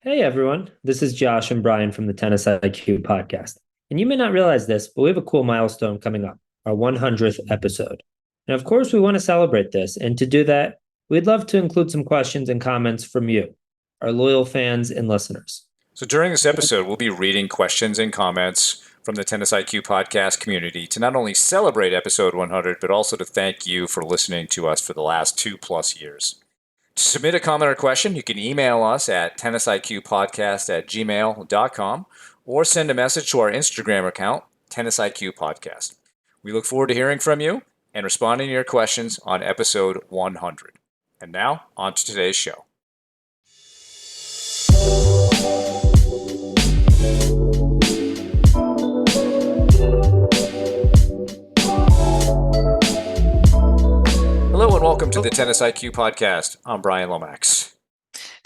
Hey everyone, this is Josh and Brian from the Tennis IQ podcast. And you may not realize this, but we have a cool milestone coming up, our 100th episode. And of course, we want to celebrate this. And to do that, we'd love to include some questions and comments from you, our loyal fans and listeners. So during this episode, we'll be reading questions and comments from the Tennis IQ podcast community to not only celebrate episode 100, but also to thank you for listening to us for the last 2+ years. To submit a comment or question, you can email us at tennisiqpodcast@gmail.com or send a message to our Instagram account, Tennis IQ Podcast. We look forward to hearing from you and responding to your questions on episode 100. And now, on to today's show. Hello and welcome to the Tennis IQ Podcast. I'm Brian Lomax.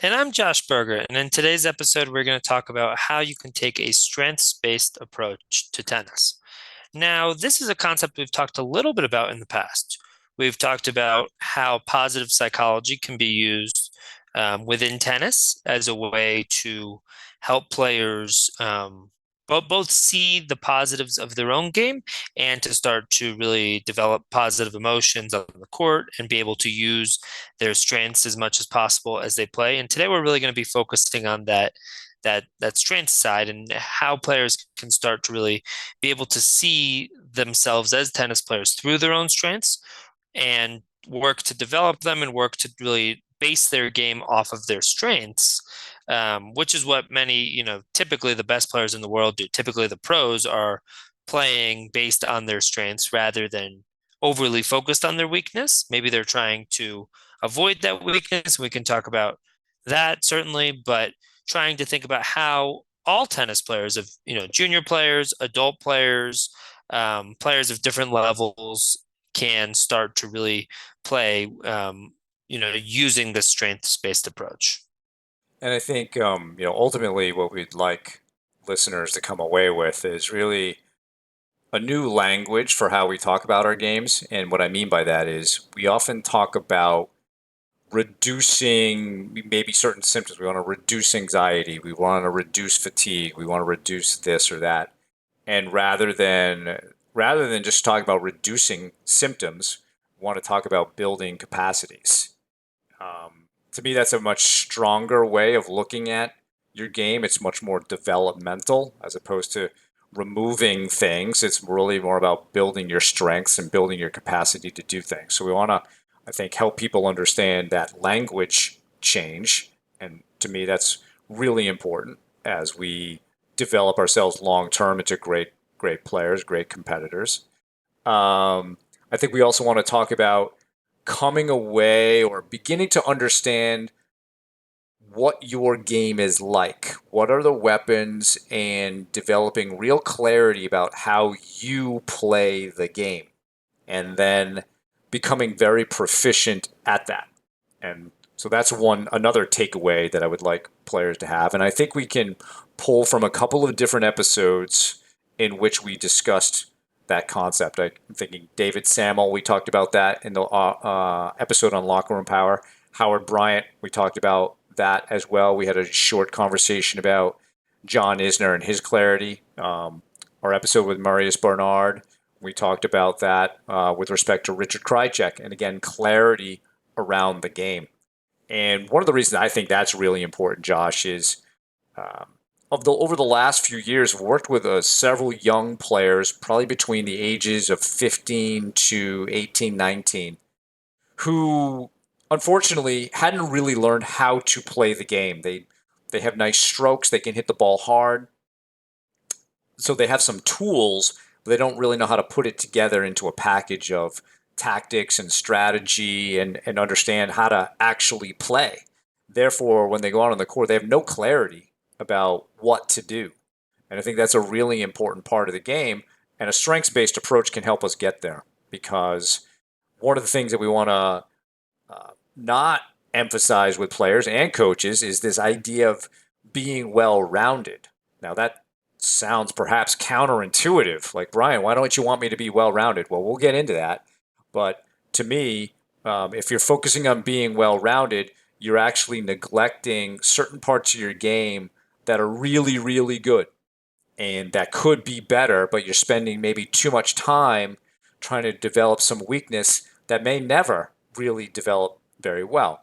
And I'm Josh Berger. And in today's episode, we're going to talk about how you can take a strengths-based approach to tennis. Now, this is a concept we've talked a little bit about in the past. We've talked about how positive psychology can be used within tennis as a way to help players both see the positives of their own game and to start to really develop positive emotions on the court and be able to use their strengths as much as possible as they play. And today we're really going to be focusing on that strength side and how players can start to really be able to see themselves as tennis players through their own strengths and work to develop them and work to really base their game off of their strengths, which is what many, typically the best players in the world do. Typically the pros are playing based on their strengths rather than overly focused on their weakness. Maybe they're trying to avoid that weakness. We can talk about that certainly, but trying to think about how all tennis players of, junior players, adult players, players of different levels can start to really play, using the strengths-based approach. And I think, ultimately what we'd like listeners to come away with is really a new language for how we talk about our games. And what I mean by that is we often talk about reducing maybe certain symptoms. We want to reduce anxiety. We want to reduce fatigue. We want to reduce this or that. And rather than just talk about reducing symptoms, we want to talk about building capacities. To me, that's a much stronger way of looking at your game. It's much more developmental as opposed to removing things. It's really more about building your strengths and building your capacity to do things. So we want to, I think, help people understand that language change. And to me, that's really important as we develop ourselves long term into great players, great competitors. I think we also want to talk about coming away or beginning to understand what your game is like. What are the weapons, and developing real clarity about how you play the game, and then becoming very proficient at that. And so that's another takeaway that I would like players to have. And I think we can pull from a couple of different episodes in which we discussed that concept. I'm thinking David Samuel, we talked about that in the episode on locker room power. Howard Bryant, we talked about that as well. We had a short conversation about John Isner and his clarity. Our episode with Marius Bernard, we talked about that with respect to Richard Krajicek, and again, clarity around the game. And one of the reasons I think that's really important, Josh, is over the last few years, I've worked with several young players, probably between the ages of 15 to 18, 19, who unfortunately hadn't really learned how to play the game. They have nice strokes, they can hit the ball hard, so they have some tools, but they don't really know how to put it together into a package of tactics and strategy and understand how to actually play. Therefore, when they go out on the court, they have no clarity about what to do. And I think that's a really important part of the game. And a strengths-based approach can help us get there, because one of the things that we want to not emphasize with players and coaches is this idea of being well-rounded. Now, that sounds perhaps counterintuitive. Like, Brian, why don't you want me to be well-rounded? Well, we'll get into that. But to me, if you're focusing on being well-rounded, you're actually neglecting certain parts of your game that are really, really good and that could be better, but you're spending maybe too much time trying to develop some weakness that may never really develop very well.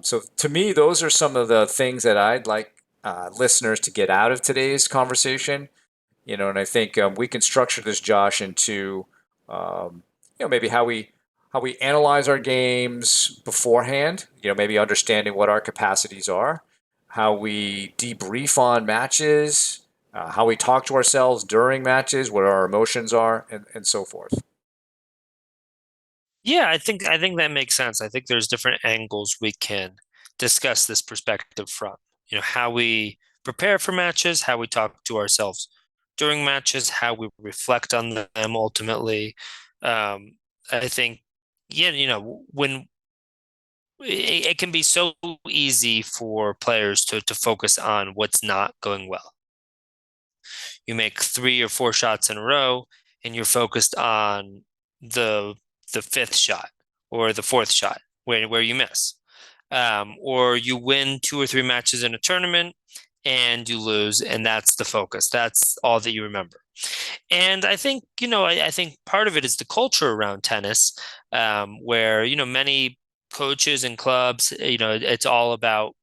So to me, those are some of the things that I'd like listeners to get out of today's conversation. And I think we can structure this, Josh, into maybe how we analyze our games beforehand. Maybe understanding what our capacities are, how we debrief on matches, how we talk to ourselves during matches, what our emotions are, and so forth. Yeah, I think that makes sense. I think there's different angles we can discuss this perspective from. How we prepare for matches, how we talk to ourselves during matches, how we reflect on them ultimately. Um, I think, yeah, when it can be so easy for players to focus on what's not going well. You make 3 or 4 shots in a row, and you're focused on the fifth shot or the fourth shot where you miss. Or you win 2 or 3 matches in a tournament and you lose, and that's the focus. That's all that you remember. And I think, I think part of it is the culture around tennis, where, many coaches and clubs, it's all about,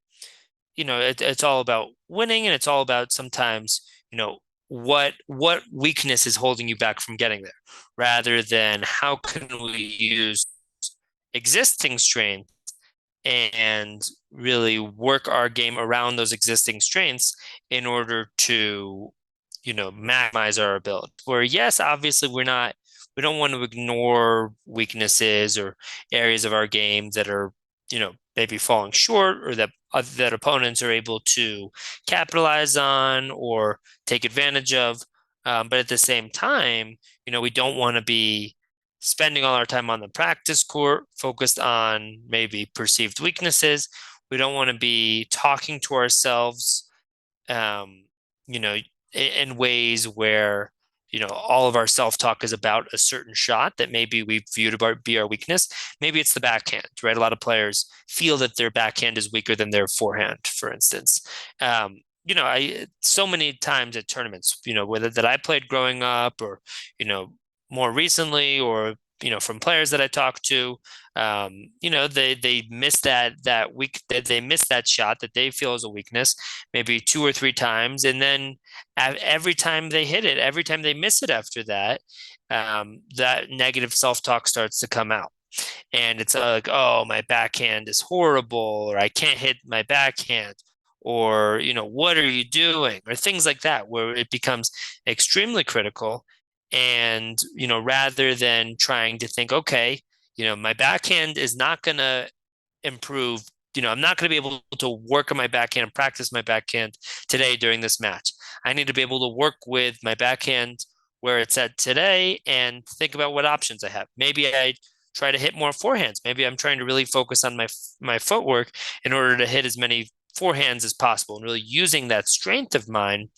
it's all about winning, and it's all about sometimes, what weakness is holding you back from getting there, rather than how can we use existing strength and really work our game around those existing strengths in order to, maximize our ability. Where yes, obviously we don't want to ignore weaknesses or areas of our game that are, maybe falling short, or that opponents are able to capitalize on or take advantage of. But at the same time, we don't want to be spending all our time on the practice court, focused on maybe perceived weaknesses. We don't want to be talking to ourselves, um, in ways where, all of our self-talk is about a certain shot that maybe we view to be our weakness. Maybe it's the backhand, right? A lot of players feel that their backhand is weaker than their forehand, for instance. I so many times at tournaments, whether that I played growing up or, more recently, or from players that I talk to, they miss they miss that shot that they feel is a weakness, maybe 2 or 3 times, and then every time they hit it, every time they miss it after that, that negative self-talk starts to come out. And it's like, oh, my backhand is horrible, or I can't hit my backhand, or, what are you doing, or things like that, where it becomes extremely critical. And, rather than trying to think, okay, my backhand is not going to improve. I'm not going to be able to work on my backhand and practice my backhand today during this match. I need to be able to work with my backhand where it's at today and think about what options I have. Maybe I try to hit more forehands. Maybe I'm trying to really focus on my footwork in order to hit as many forehands as possible, and really using that strength of mine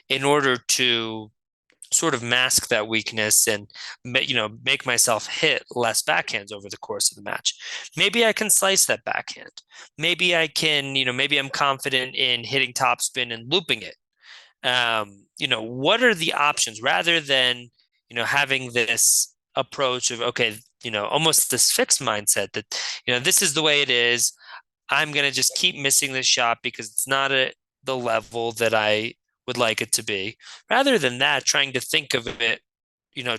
in order to sort of mask that weakness and make myself hit less backhands over the course of the match. Maybe I can slice that backhand. Maybe I can, maybe I'm confident in hitting topspin and looping it. What are the options, rather than, having this approach of, okay, almost this fixed mindset that, this is the way it is. I'm going to just keep missing this shot because it's not at the level that I would like it to be. Rather than that, trying to think of it,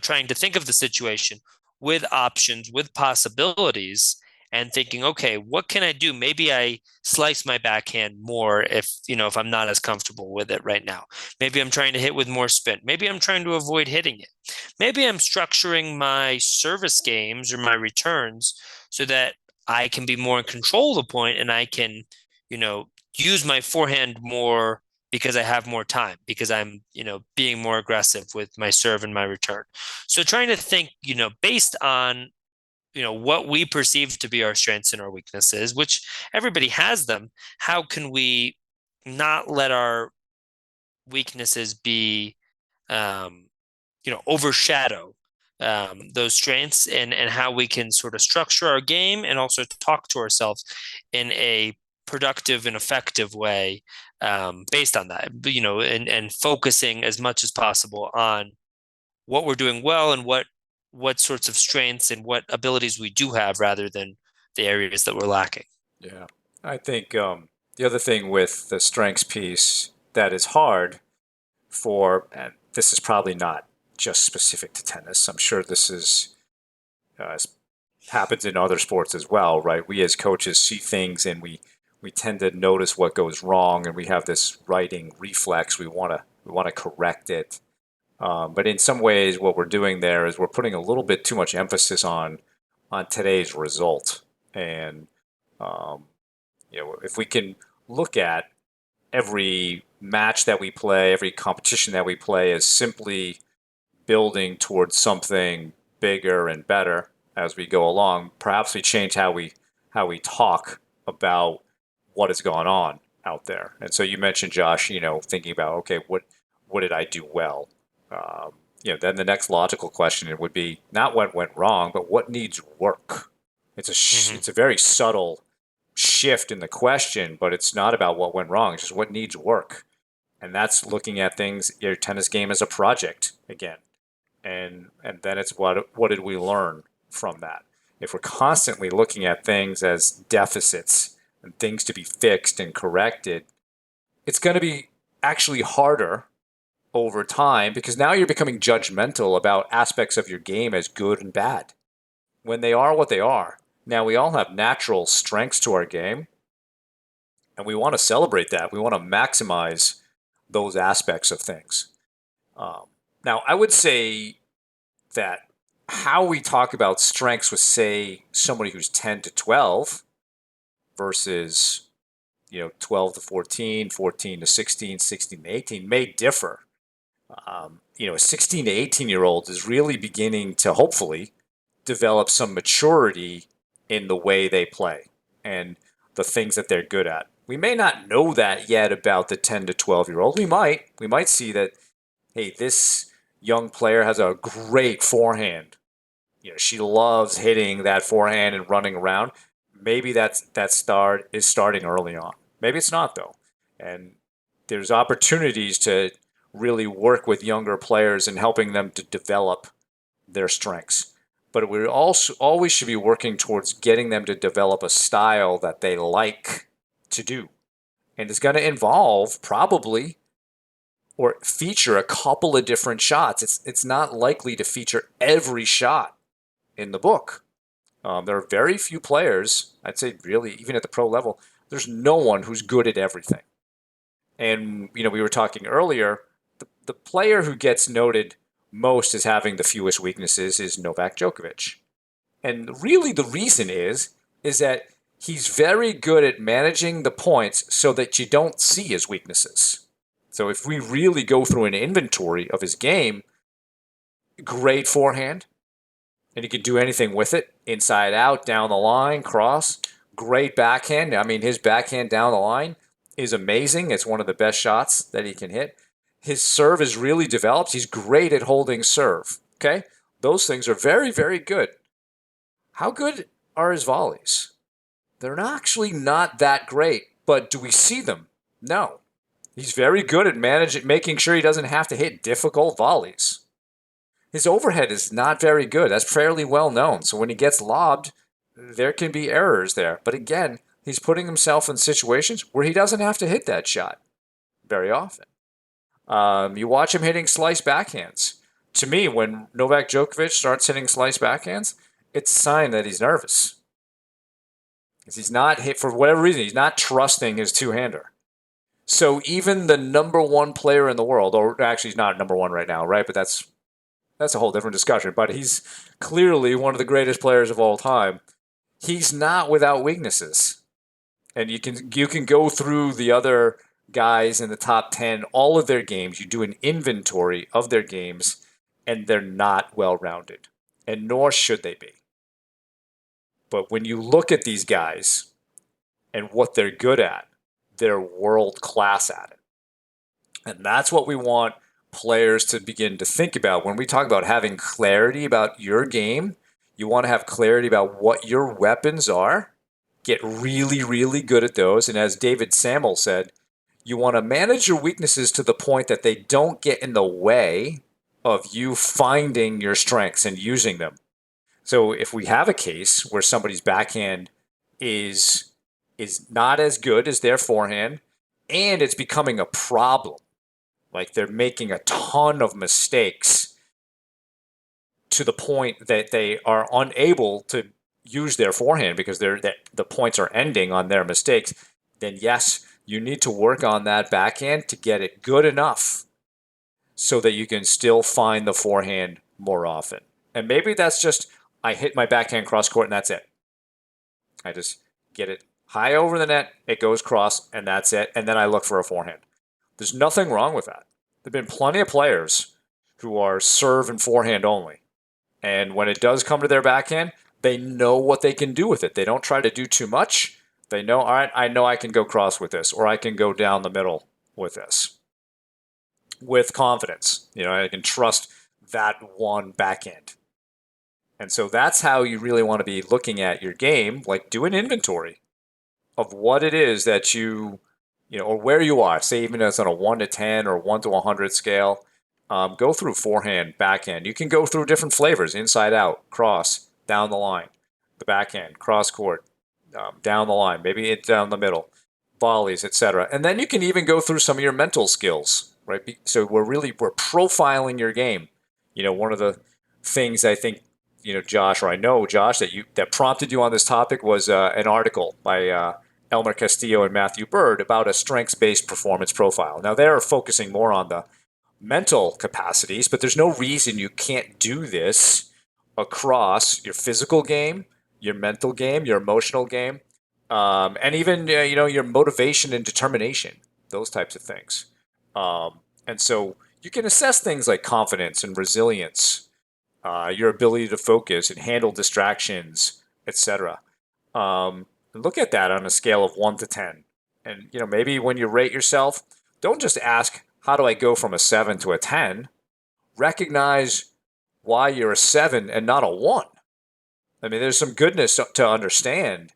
trying to think of the situation with options, with possibilities, and thinking, okay, what can I do? Maybe I slice my backhand more if I'm not as comfortable with it right now. Maybe I'm trying to hit with more spin. Maybe I'm trying to avoid hitting it. Maybe I'm structuring my service games or my returns so that I can be more in control of the point, and I can, use my forehand more because I have more time, because I'm, being more aggressive with my serve and my return. So trying to think, based on, what we perceive to be our strengths and our weaknesses, which everybody has them, how can we not let our weaknesses be, overshadow those strengths, and how we can sort of structure our game and also talk to ourselves in a productive and effective way based on that, and focusing as much as possible on what we're doing well and what sorts of strengths and what abilities we do have rather than the areas that we're lacking. Yeah. I think the other thing with the strengths piece that is hard and this is probably not just specific to tennis. I'm sure this is happens in other sports as well, right? We as coaches see things and we tend to notice what goes wrong, and we have this writing reflex. We want to correct it. But in some ways, what we're doing there is we're putting a little bit too much emphasis on today's result. And if we can look at every match that we play, every competition that we play as simply building towards something bigger and better as we go along, perhaps we change how we talk about what has gone on out there. And so you mentioned, Josh, thinking about, okay, what did I do well? Then the next logical question would be not what went wrong, but what needs work. It's a very subtle shift in the question, but it's not about what went wrong. It's just what needs work. And that's looking at things, your tennis game as a project again. And then it's what did we learn from that? If we're constantly looking at things as deficits and things to be fixed and corrected, it's going to be actually harder over time, because now you're becoming judgmental about aspects of your game as good and bad when they are what they are. Now, we all have natural strengths to our game, and we want to celebrate that. We want to maximize those aspects of things. Now, I would say that how we talk about strengths with, say, somebody who's 10 to 12 versus 12 to 14, 14 to 16, 16 to 18 may differ. A 16 to 18-year-old is really beginning to hopefully develop some maturity in the way they play and the things that they're good at. We may not know that yet about the 10 to 12-year-old. We might see that, hey, this young player has a great forehand. She loves hitting that forehand and running around. Maybe that start is starting early on. Maybe it's not, though. And there's opportunities to really work with younger players and helping them to develop their strengths. But we also always should be working towards getting them to develop a style that they like to do. And it's going to involve probably or feature a couple of different shots. It's not likely to feature every shot in the book. There are very few players, I'd say really, even at the pro level, there's no one who's good at everything. And, we were talking earlier, the player who gets noted most as having the fewest weaknesses is Novak Djokovic. And really the reason is that he's very good at managing the points so that you don't see his weaknesses. So if we really go through an inventory of his game, great forehand, and he can do anything with it, inside out, down the line, cross, great backhand. I mean, his backhand down the line is amazing. It's one of the best shots that he can hit. His serve is really developed. He's great at holding serve. Okay? Those things are very, very good. How good are his volleys? They're actually not that great, but do we see them? No. He's very good at making sure he doesn't have to hit difficult volleys. His overhead is not very good. That's fairly well known. So when he gets lobbed, there can be errors there. But again, he's putting himself in situations where he doesn't have to hit that shot very often. You watch him hitting slice backhands. To me, when Novak Djokovic starts hitting slice backhands, it's a sign that he's nervous. Because he's not hit, for whatever reason, he's not trusting his two-hander. So even the number one player in the world, or actually he's not number one right now, right? But that's a whole different discussion. But he's clearly one of the greatest players of all time. He's not without weaknesses. And you can go through the other guys in the top 10, all of their games. You do an inventory of their games, and they're not well-rounded. And nor should they be. But when you look at these guys and what they're good at, they're world-class at it. And that's what we want players to begin to think about. When we talk about having clarity about your game, you want to have clarity about what your weapons are get really, really good at those. And as David Samuel said, you want to manage your weaknesses to the point that they don't get in the way of you finding your strengths and using them. So if we have a case where somebody's backhand is not as good as their forehand, and it's becoming a problem, like they're making a ton of mistakes to the point that they are unable to use their forehand because the points are ending on their mistakes, then yes, you need to work on that backhand to get it good enough so that you can still find the forehand more often. And maybe that's just I hit my backhand cross court and that's it. I just get it high over the net, it goes cross, and that's it. And then I look for a forehand. There's nothing wrong with that. There have been plenty of players who are serve and forehand only. And when it does come to their backhand, they know what they can do with it. They don't try to do too much. They know, all right, I know I can go cross with this, or I can go down the middle with this. With confidence. I can trust that one backhand. And so that's how you really want to be looking at your game, like do an inventory of what it is that or where you are. Say even as on a 1 to 10 or 1 to 100 scale. Go through forehand, backhand. You can go through different flavors, inside out, cross, down the line, the backhand, cross court, down the line, maybe it's down the middle, volleys, etc. And then you can even go through some of your mental skills, right? So we're profiling your game. One of the things I think, Josh, or I know, Josh, that prompted you on this topic was an article by Elmer Castillo and Matthew Bird about a strengths-based performance profile. Now they're focusing more on the mental capacities, but there's no reason you can't do this across your physical game, your mental game, your emotional game, and even your motivation and determination, those types of things. And so you can assess things like confidence and resilience, your ability to focus and handle distractions, etc. Look at that on a scale of 1 to 10. And maybe when you rate yourself, don't just ask, how do I go from a 7 to a 10? Recognize why you're a 7 and not a 1. I mean, there's some goodness to understand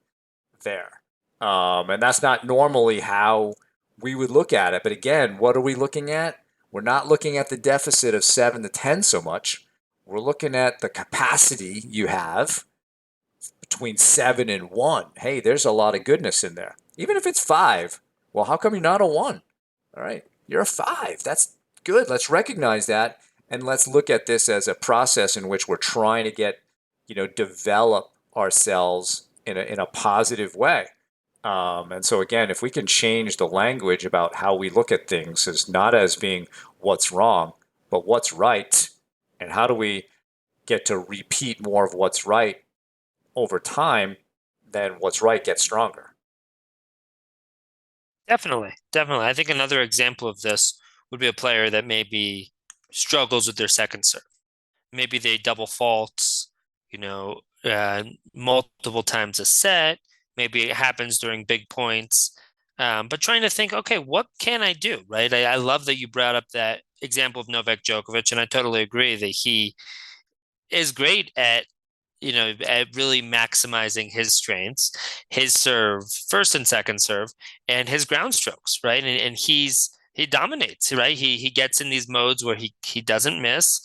there. And that's not normally how we would look at it. But again, what are we looking at? We're not looking at the deficit of 7 to 10 so much. We're looking at the capacity you have between 7 and 1. Hey, there's a lot of goodness in there. Even if it's 5, well, how come you're not a 1? All right. You're a 5. That's good. Let's recognize that. And let's look at this as a process in which we're trying to develop ourselves in a positive way. And so again, if we can change the language about how we look at things as not as being what's wrong, but what's right, and how do we get to repeat more of what's right over time, then what's right gets stronger. Definitely. I think another example of this would be a player that maybe struggles with their second serve. Maybe they double faults, multiple times a set. Maybe it happens during big points. But trying to think, okay, what can I do, right? I love that you brought up that example of Novak Djokovic, and I totally agree that he is great at really maximizing his strengths, his serve, first and second serve, and his ground strokes, right? And he dominates, right? He gets in these modes where he doesn't miss.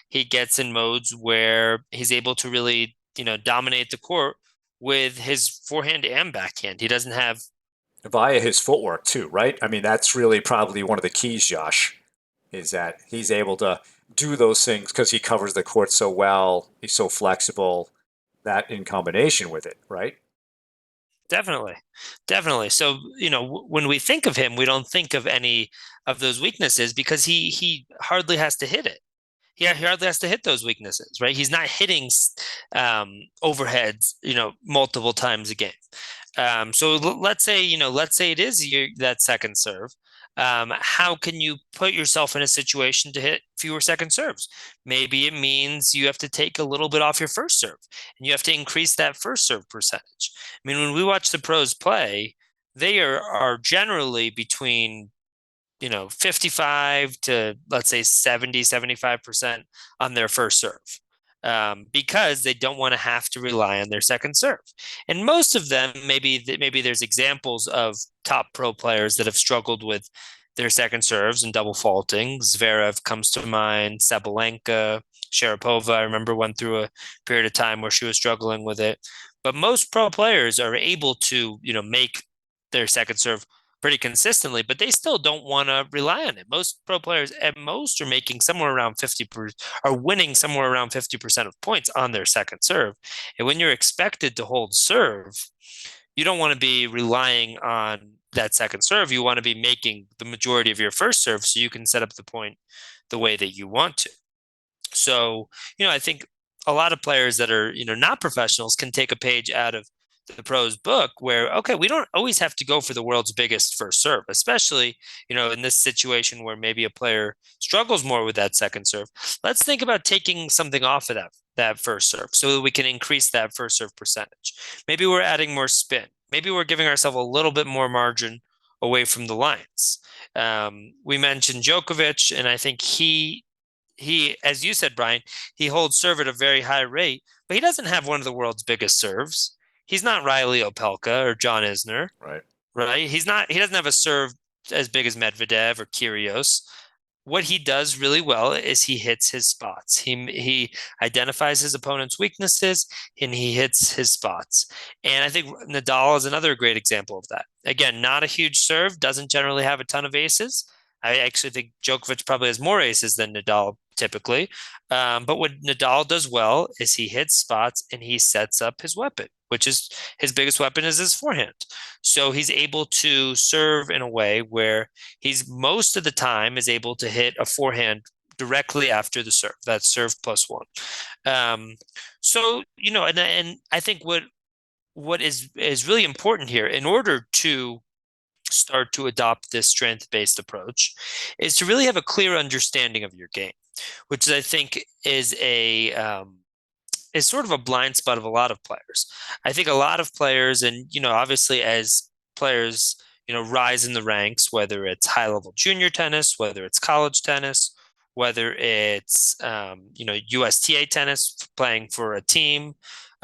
He gets in modes where he's able to really, dominate the court with his forehand and backhand. He doesn't have via his footwork too, right? I mean, that's really probably one of the keys, Josh, is that he's able to do those things because he covers the court so well. He's so flexible. That in combination with it, right? Definitely. So, when we think of him, we don't think of any of those weaknesses because he hardly has to hit it. He hardly has to hit those weaknesses, right? He's not hitting overheads, multiple times a game. So let's say it is that second serve. How can you put yourself in a situation to hit fewer second serves? Maybe it means you have to take a little bit off your first serve and you have to increase that first serve percentage. I mean, when we watch the pros play, they are generally between 55 to let's say 70, 75% on their first serve. because they don't want to have to rely on their second serve. And most of them, maybe there's examples of top pro players that have struggled with their second serves and double faulting. Zverev comes to mind, Sabalenka, Sharapova, I remember went through a period of time where she was struggling with it. But most pro players are able to, make their second serve pretty consistently, but they still don't want to rely on it. Most pro players at most are making somewhere around 50%, are winning somewhere around 50% of points on their second serve. And when you're expected to hold serve, you don't want to be relying on that second serve. You want to be making the majority of your first serve so you can set up the point the way that you want to. So, I think a lot of players that are, not professionals can take a page out of the pros book where, okay, we don't always have to go for the world's biggest first serve, especially, in this situation where maybe a player struggles more with that second serve. Let's think about taking something off of that first serve so that we can increase that first serve percentage. Maybe we're adding more spin. Maybe we're giving ourselves a little bit more margin away from the lines. We mentioned Djokovic, and I think he, as you said, Brian, he holds serve at a very high rate, but he doesn't have one of the world's biggest serves. He's not Riley Opelka or John Isner, Right. right? He doesn't have a serve as big as Medvedev or Kyrgios. What he does really well is he hits his spots. He identifies his opponent's weaknesses and he hits his spots. And I think Nadal is another great example of that. Again, not a huge serve, doesn't generally have a ton of aces. I actually think Djokovic probably has more aces than Nadal typically. But what Nadal does well is he hits spots and he sets up his weapon, which is his biggest weapon is his forehand. So he's able to serve in a way where he's most of the time is able to hit a forehand directly after the serve. That's serve plus one. So, and I think what is really important here in order to start to adopt this strength-based approach is to really have a clear understanding of your game, which I think is is sort of a blind spot of a lot of players. I think a lot of players, and obviously as players, rise in the ranks, whether it's high-level junior tennis, whether it's college tennis, whether it's USTA tennis, playing for a team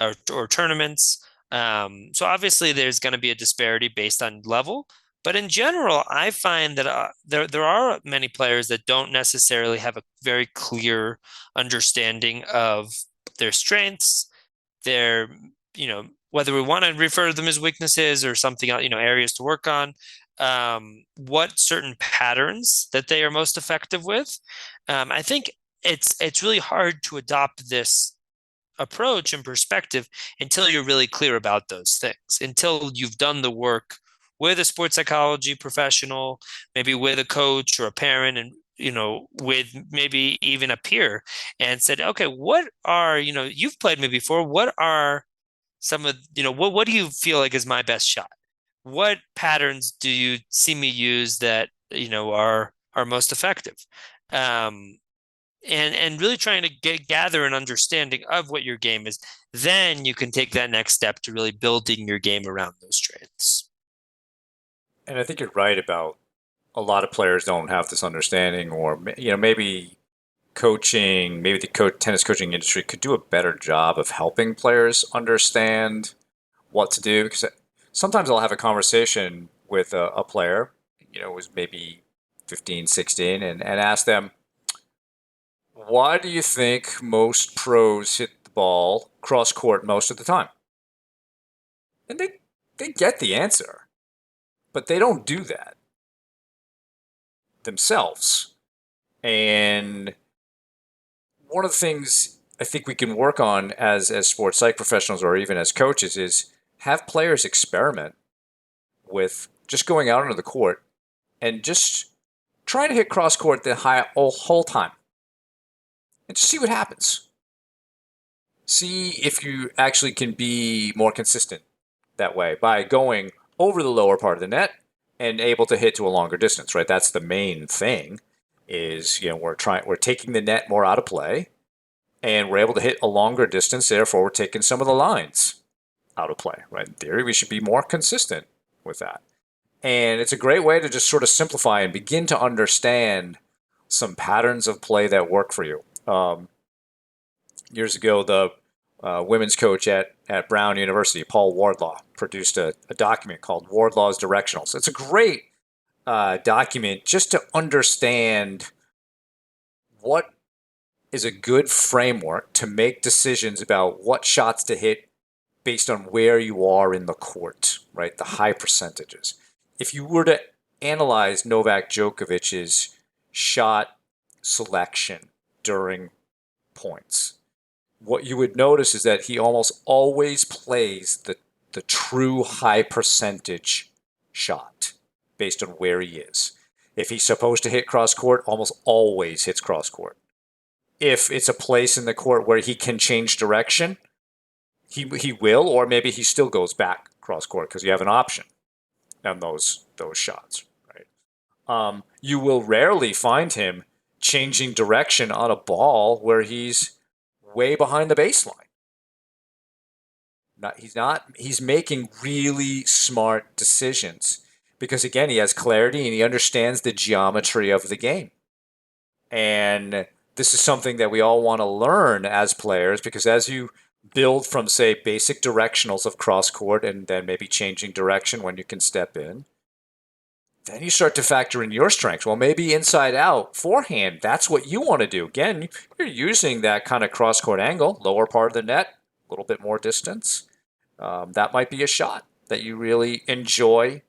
or tournaments. So obviously there's going to be a disparity based on level. But in general, I find that there are many players that don't necessarily have a very clear understanding of their strengths, their, whether we want to refer to them as weaknesses or something else, areas to work on, what certain patterns that they are most effective with. I think it's really hard to adopt this approach and perspective until you're really clear about those things, until you've done the work with a sports psychology professional, maybe with a coach or a parent, and with maybe even a peer, and said, okay, what are, you've played me before, what are some of, what do you feel like is my best shot? What patterns do you see me use that, are most effective? And really trying to gather an understanding of what your game is. Then you can take that next step to really building your game around those strengths. And I think you're right about a lot of players don't have this understanding, or maybe coaching, maybe the tennis coaching industry could do a better job of helping players understand what to do. Because sometimes I'll have a conversation with a player, who's maybe 15, 16, and ask them, why do you think most pros hit the ball cross court most of the time? And they get the answer. But they don't do that themselves. And one of the things I think we can work on as sports psych professionals or even as coaches is have players experiment with just going out onto the court and just trying to hit cross court the whole time. And just see what happens. See if you actually can be more consistent that way by going over the lower part of the net and able to hit to a longer distance, right? That's the main thing is, we're taking the net more out of play and we're able to hit a longer distance. Therefore, we're taking some of the lines out of play, right? In theory, we should be more consistent with that. And it's a great way to just sort of simplify and begin to understand some patterns of play that work for you. Years ago, the women's coach at Brown University, Paul Wardlaw, produced a document called Wardlaw's Directionals. It's a great document just to understand what is a good framework to make decisions about what shots to hit based on where you are in the court, right? The high percentages. If you were to analyze Novak Djokovic's shot selection during points, what you would notice is that he almost always plays the true high percentage shot based on where he is. If he's supposed to hit cross court, almost always hits cross court. If it's a place in the court where he can change direction, he will, or maybe he still goes back cross court because you have an option on those shots, right? You will rarely find him changing direction on a ball where he's way behind the baseline. He's making really smart decisions because, again, he has clarity and he understands the geometry of the game. And this is something that we all want to learn as players, because as you build from, say, basic directionals of cross court and then maybe changing direction when you can step in, then you start to factor in your strengths. Well, maybe inside out, forehand, that's what you want to do. Again, you're using that kind of cross court angle, lower part of the net, a little bit more distance. That might be a shot that you really enjoy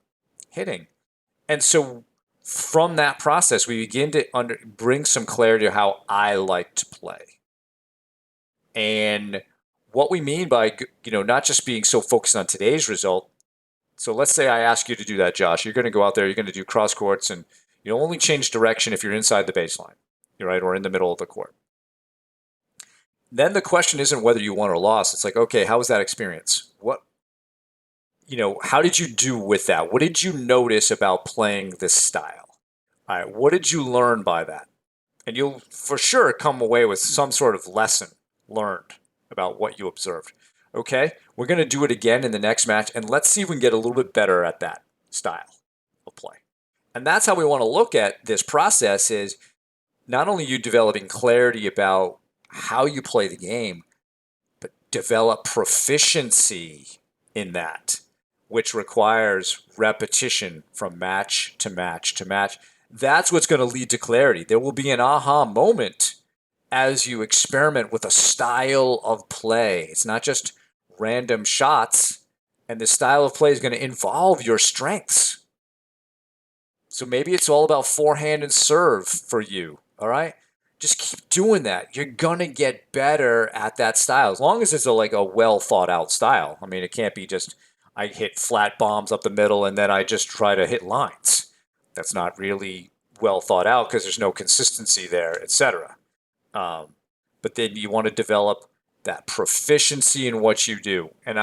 hitting. And so from that process, we begin to bring some clarity to how I like to play. And what we mean by, not just being so focused on today's result. So let's say I ask you to do that, Josh. You're going to go out there, you're going to do cross courts, and you only change direction if you're inside the baseline, right, or in the middle of the court. Then the question isn't whether you won or lost. It's like, okay, how was that experience? How did you do with that? What did you notice about playing this style? All right, what did you learn by that? And you'll for sure come away with some sort of lesson learned about what you observed. Okay, we're going to do it again in the next match, and let's see if we can get a little bit better at that style of play. And that's how we want to look at this process, is not only you developing clarity about how you play the game, but develop proficiency in that, which requires repetition from match to match to match. That's what's going to lead to clarity. There will be an aha moment as you experiment with a style of play. It's not just random shots, and the style of play is going to involve your strengths. So maybe it's all about forehand and serve for you, all right? Just keep doing that. You're going to get better at that style, as long as it's a well thought out style. I mean, it can't be just I hit flat bombs up the middle and then I just try to hit lines. That's not really well thought out because there's no consistency there, etc. But then you want to develop that proficiency in what you do. And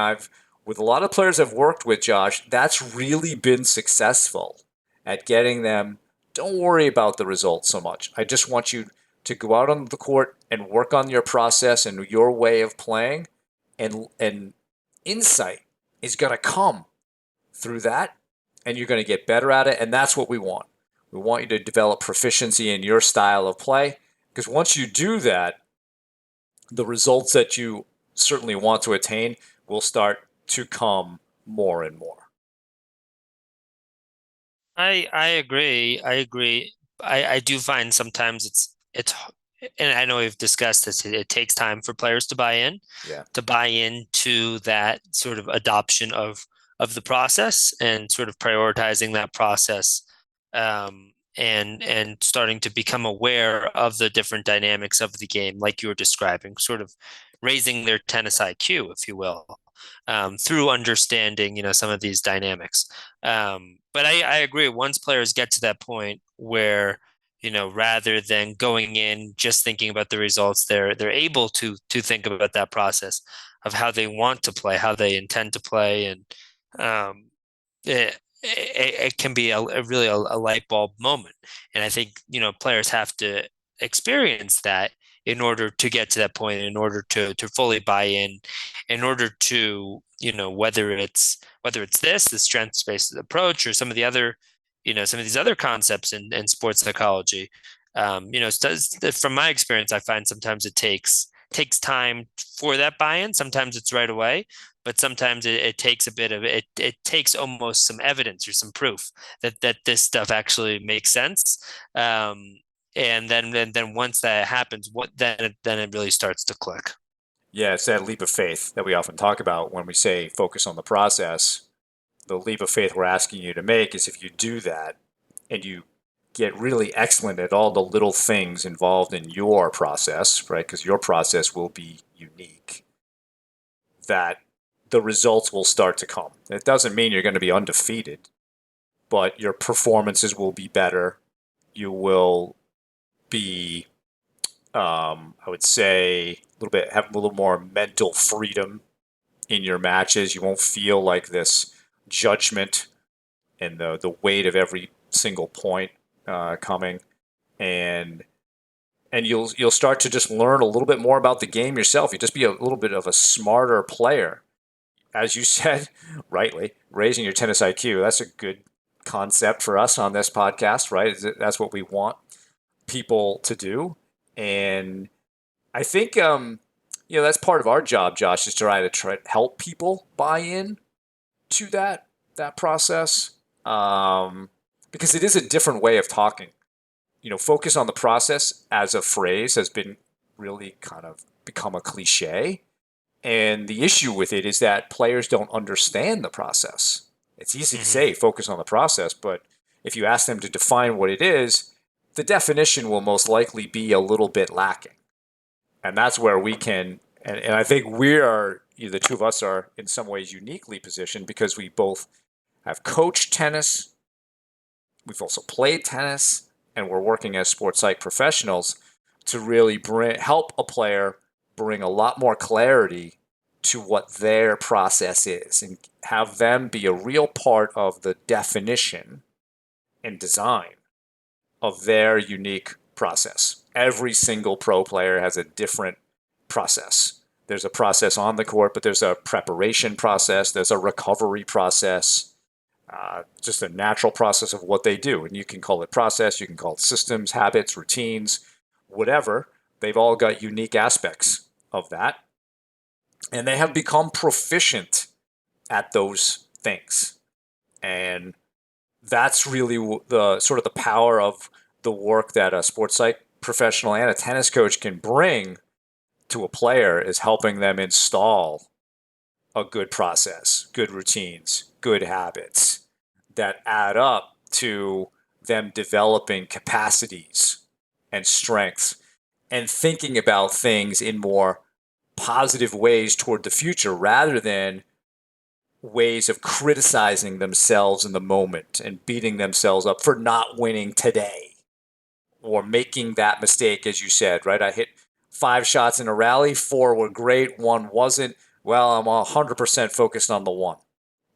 with a lot of players I've worked with, Josh, that's really been successful at getting them. Don't worry about the results so much. I just want you to go out on the court and work on your process and your way of playing, and insight is going to come through that, and you're going to get better at it, and that's what we want. We want you to develop proficiency in your style of play, because once you do that, the results that you certainly want to attain will start to come more and more. I agree. I do find sometimes it's, and I know we've discussed this, it takes time for players to buy in, to buy into that sort of adoption of the process and sort of prioritizing that process, and starting to become aware of the different dynamics of the game, like you were describing, sort of raising their tennis IQ, if you will, through understanding, some of these dynamics. But I agree. Once players get to that point where, rather than going in just thinking about the results, they're able to think about that process of how they want to play, how they intend to play, and it can be really a light bulb moment. And I think players have to experience that in order to get to that point, in order to fully buy in order to whether it's the strengths-based approach or some of the other some of these other concepts in sports psychology. From my experience, I find sometimes it takes takes time for that buy-in. Sometimes it's right away, but sometimes it takes a bit of it. It takes almost some evidence or some proof that this stuff actually makes sense. And then once that happens, then it really starts to click. Yeah, it's that leap of faith that we often talk about when we say focus on the process. The leap of faith we're asking you to make is if you do that and you get really excellent at all the little things involved in your process, right? Because your process will be unique, that the results will start to come. It doesn't mean you're going to be undefeated, but your performances will be better. You will be, I would say, have a little more mental freedom in your matches. You won't feel like this judgment and the weight of every single point coming, and you'll start to just learn a little bit more about the game yourself. You just be a little bit of a smarter player, as you said rightly, raising your tennis IQ. That's a good concept for us on this podcast, right? That's what we want people to do, and I think that's part of our job, Josh, is to try to help people buy in to that process, because it is a different way of talking. Focus on the process as a phrase has been really kind of become a cliche. And the issue with it is that players don't understand the process. It's easy to say focus on the process, but if you ask them to define what it is, the definition will most likely be a little bit lacking. And that's where we can, and I think the two of us are in some ways uniquely positioned because we both have coached tennis, we've also played tennis, and we're working as sports psych professionals to really help a player bring a lot more clarity to what their process is and have them be a real part of the definition and design of their unique process. Every single pro player has a different process. There's a process on the court, but there's a preparation process, there's a recovery process, just a natural process of what they do. And you can call it process, you can call it systems, habits, routines, whatever. They've all got unique aspects of that. And they have become proficient at those things. And that's really the sort of the power of the work that a sports psych professional and a tennis coach can bring to a player, is helping them install a good process, good routines, good habits that add up to them developing capacities and strengths and thinking about things in more positive ways toward the future rather than ways of criticizing themselves in the moment and beating themselves up for not winning today or making that mistake, as you said, right? I hit 5 shots in a rally, 4 were great, 1 wasn't. Well, I'm 100% focused on the 1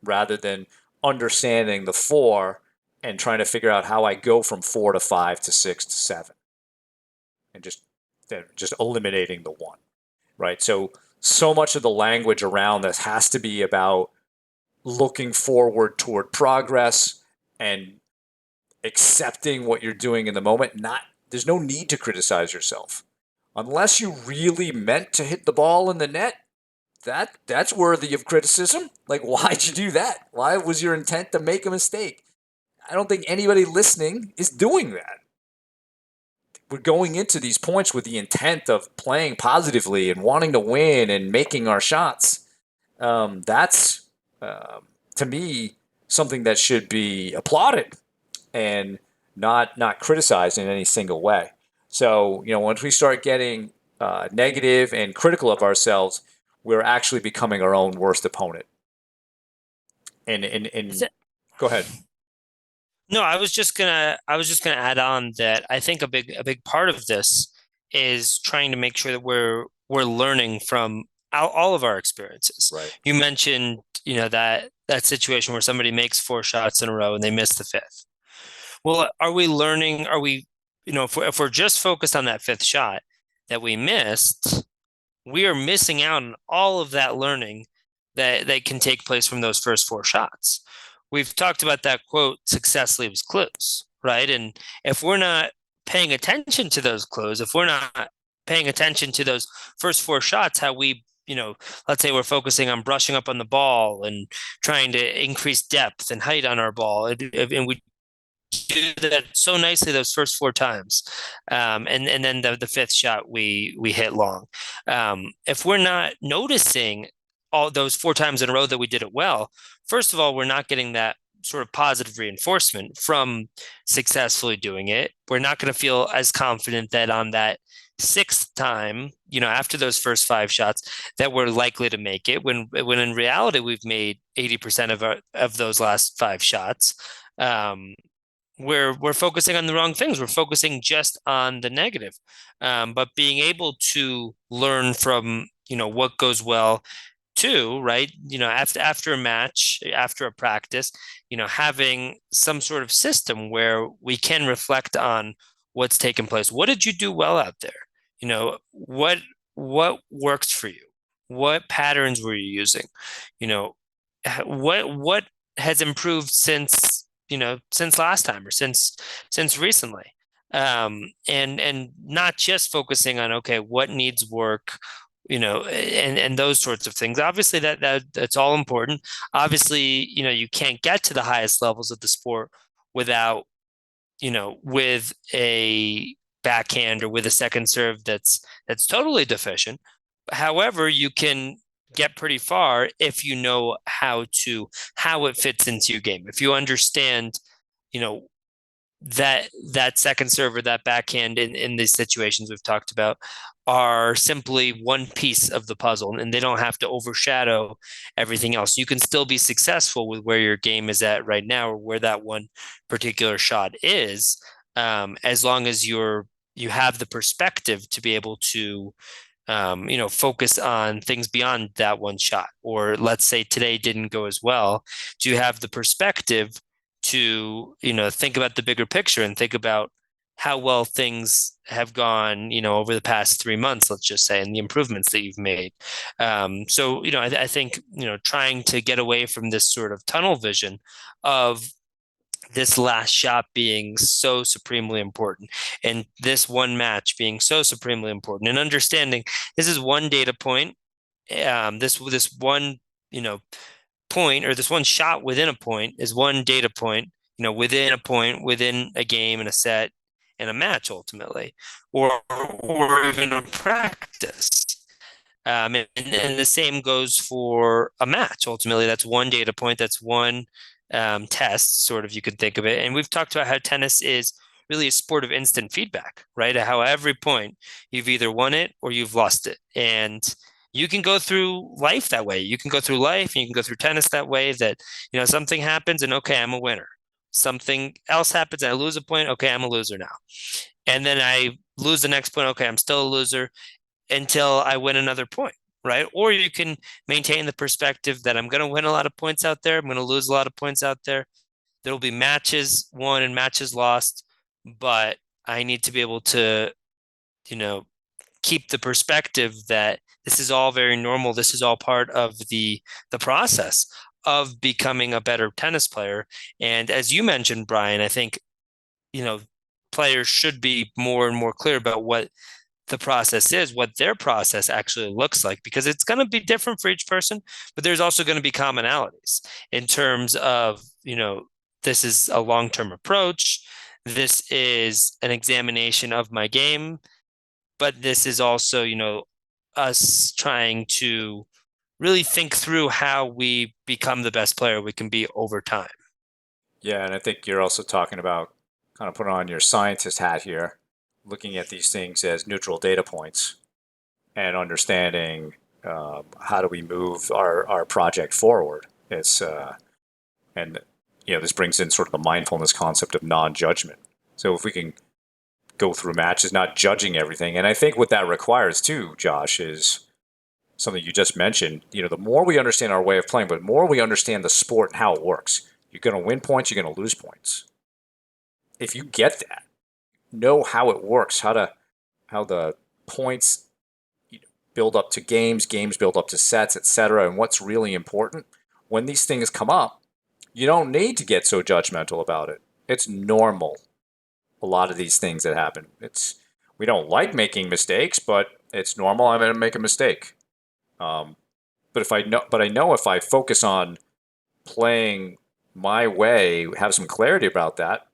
rather than understanding the 4 and trying to figure out how I go from 4 to 5 to 6 to 7 and just eliminating the 1, right? So much of the language around this has to be about looking forward toward progress and accepting what you're doing in the moment. There's no need to criticize yourself. Unless you really meant to hit the ball in the net, that's worthy of criticism. Like, why'd you do that? Why was your intent to make a mistake? I don't think anybody listening is doing that. We're going into these points with the intent of playing positively and wanting to win and making our shots. That's, to me, something that should be applauded and not criticized in any single way. So, once we start getting negative and critical of ourselves, we're actually becoming our own worst opponent. And go ahead. No, I was just gonna add on that I think a big part of this is trying to make sure that we're learning from all of our experiences. Right. You mentioned, that situation where somebody makes 4 shots in a row and they miss the 5th. Well, are we learning? Are we, if we're just focused on that 5th shot that we missed, we are missing out on all of that learning that can take place from those first 4 shots. We've talked about that quote, success leaves clues, right? And if we're not paying attention to those clues, if we're not paying attention to those first 4 shots, how we, let's say we're focusing on brushing up on the ball and trying to increase depth and height on our ball. And we do that so nicely those first 4 times. And then the fifth shot we hit long. If we're not noticing all those 4 times in a row that we did it well, first of all, we're not getting that sort of positive reinforcement from successfully doing it. We're not going to feel as confident that on that sixth time, after those first 5 shots, that we're likely to make it. When in reality we've made 80% of those last 5 shots. We're focusing on the wrong things. We're focusing just on the negative. But being able to learn from what goes well too, right? After a match, after a practice, having some sort of system where we can reflect on what's taken place. What did you do well out there? What worked for you? What patterns were you using? What has improved since last time or since recently? And not just focusing on, okay, what needs work, and those sorts of things. Obviously that's all important. Obviously, you can't get to the highest levels of the sport without, with a backhand or with a second serve that's totally deficient. However, you can get pretty far if you know how it fits into your game. If you understand, that second serve or that backhand in these situations we've talked about are simply one piece of the puzzle, and they don't have to overshadow everything else. You can still be successful with where your game is at right now, or where that one particular shot is, as long as you have the perspective to be able to focus on things beyond that one shot. Or let's say today didn't go as well. Do you have the perspective to, think about the bigger picture and think about how well things have gone, over the past 3 months, let's just say, and the improvements that you've made. So, I think, trying to get away from this sort of tunnel vision of this last shot being so supremely important, and this one match being so supremely important, and understanding this is one data point, this one point, or this one shot within a point is one data point, within a point, within a game and a set and a match ultimately, or even a practice. And the same goes for a match. Ultimately, that's one data point. That's one test, sort of, you could think of it. And we've talked about how tennis is really a sport of instant feedback, right? How every point you've either won it or you've lost it. And you can go through life that way. You can go through life and you can go through tennis that way, that, something happens and okay, I'm a winner. Something else happens and I lose a point. Okay, I'm a loser now. And then I lose the next point. Okay, I'm still a loser until I win another point, right? Or you can maintain the perspective that I'm going to win a lot of points out there. I'm going to lose a lot of points out there. There will be matches won and matches lost, but I need to be able to, keep the perspective that this is all very normal. This is all part of the process of becoming a better tennis player. And as you mentioned, Brian, I think, players should be more and more clear about what the process is, what their process actually looks like, because it's going to be different for each person, but there's also going to be commonalities in terms of, this is a long-term approach. This is an examination of my game, but this is also, us trying to really think through how we become the best player we can be over time. Yeah, and I think you're also talking about kind of putting on your scientist hat here, looking at these things as neutral data points and understanding how do we move our project forward. It's and this brings in sort of the mindfulness concept of non-judgment. So if we can go through matches, not judging everything, and I think what that requires too, Josh, is something you just mentioned. The more we understand our way of playing, but the more we understand the sport and how it works. You're going to win points, you're going to lose points. If you get that, know how it works, how the points build up to games build up to sets, etc., and what's really important. When these things come up, you don't need to get so judgmental about it. It's normal. A lot of these things that happen. We don't like making mistakes, but it's normal. I'm going to make a mistake. But I know if I focus on playing my way, have some clarity about that,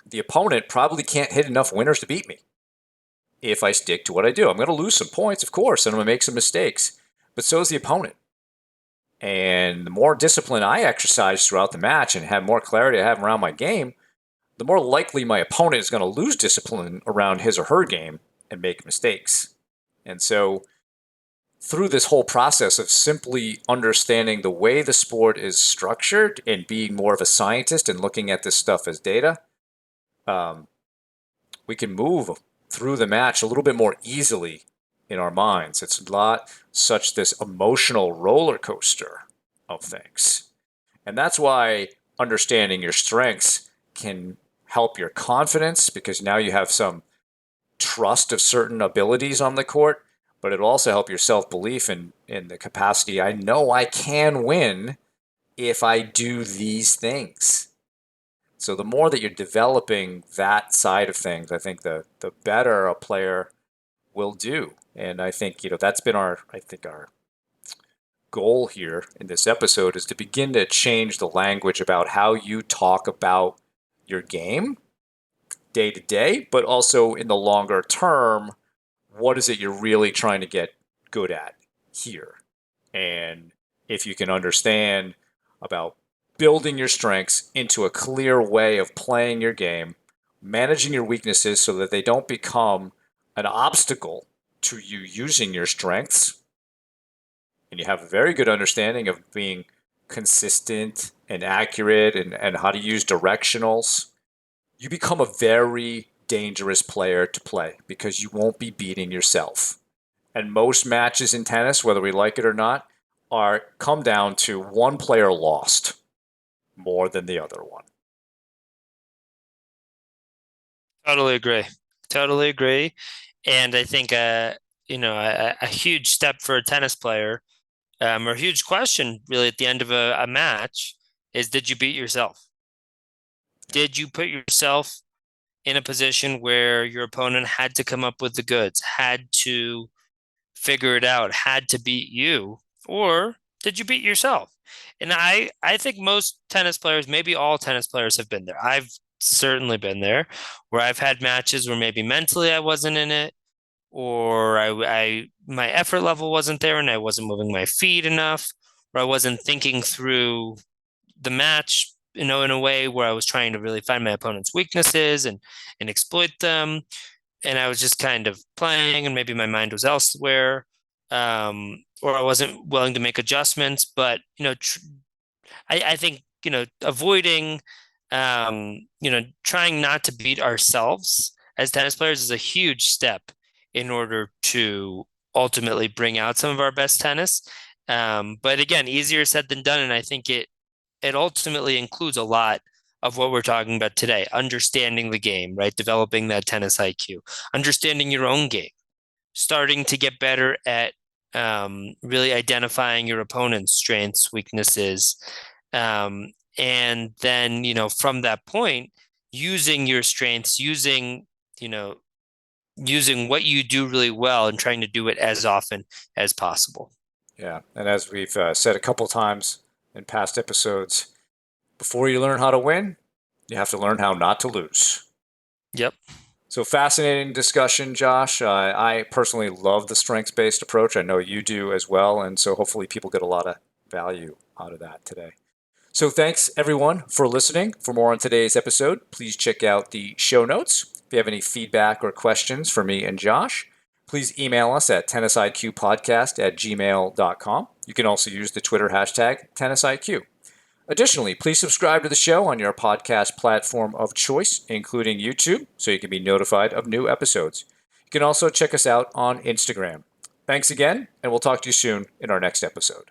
the opponent probably can't hit enough winners to beat me. If I stick to what I do, I'm going to lose some points, of course, and I'm going to make some mistakes, but so is the opponent. And the more discipline I exercise throughout the match and have more clarity I have around my game, the more likely my opponent is going to lose discipline around his or her game and make mistakes. And so through this whole process of simply understanding the way the sport is structured and being more of a scientist and looking at this stuff as data, we can move through the match a little bit more easily in our minds. It's not such this emotional roller coaster of things. And that's why understanding your strengths can help your confidence, because now you have some trust of certain abilities on the court, but it'll also help your self-belief in the capacity. I know I can win if I do these things. So the more that you're developing that side of things, I think the better a player will do. And I think, that's been our goal here in this episode, is to begin to change the language about how you talk about your game day to day, but also in the longer term, what is it you're really trying to get good at here? And if you can understand about building your strengths into a clear way of playing your game, managing your weaknesses so that they don't become an obstacle to you using your strengths, and you have a very good understanding of being consistent and accurate and how to use directionals, you become a very dangerous player to play because you won't be beating yourself. And most matches in tennis, whether we like it or not, come down to one player lost more than the other one. Totally agree. Totally agree. And I think, a huge step for a tennis player, or a huge question really at the end of a match is, did you beat yourself? Did you put yourself in a position where your opponent had to come up with the goods, had to figure it out, had to beat you, or did you beat yourself? And I think most tennis players, maybe all tennis players, have been there. I've certainly been there, where I've had matches where maybe mentally I wasn't in it, or I my effort level wasn't there and I wasn't moving my feet enough, or I wasn't thinking through the match, in a way where I was trying to really find my opponent's weaknesses and exploit them. And I was just kind of playing, and maybe my mind was elsewhere, or I wasn't willing to make adjustments. But I think avoiding, trying not to beat ourselves as tennis players is a huge step in order to ultimately bring out some of our best tennis. But again, easier said than done, and I think it ultimately includes a lot of what we're talking about today: understanding the game, right? Developing that tennis IQ, understanding your own game, starting to get better at really identifying your opponent's strengths, weaknesses, and then from that point, using your strengths, using what you do really well, and trying to do it as often as possible. Yeah, and as we've said a couple times in past episodes, before you learn how to win, you have to learn how not to lose. Yep. So fascinating discussion, Josh. I personally love the strengths-based approach. I know you do as well, and so hopefully people get a lot of value out of that today. So thanks, everyone, for listening. For more on today's episode, please check out the show notes. If you have any feedback or questions for me and Josh, please email us at tennisiqpodcast@gmail.com. You can also use the Twitter hashtag tennisiq. Additionally, please subscribe to the show on your podcast platform of choice, including YouTube, so you can be notified of new episodes. You can also check us out on Instagram. Thanks again, and we'll talk to you soon in our next episode.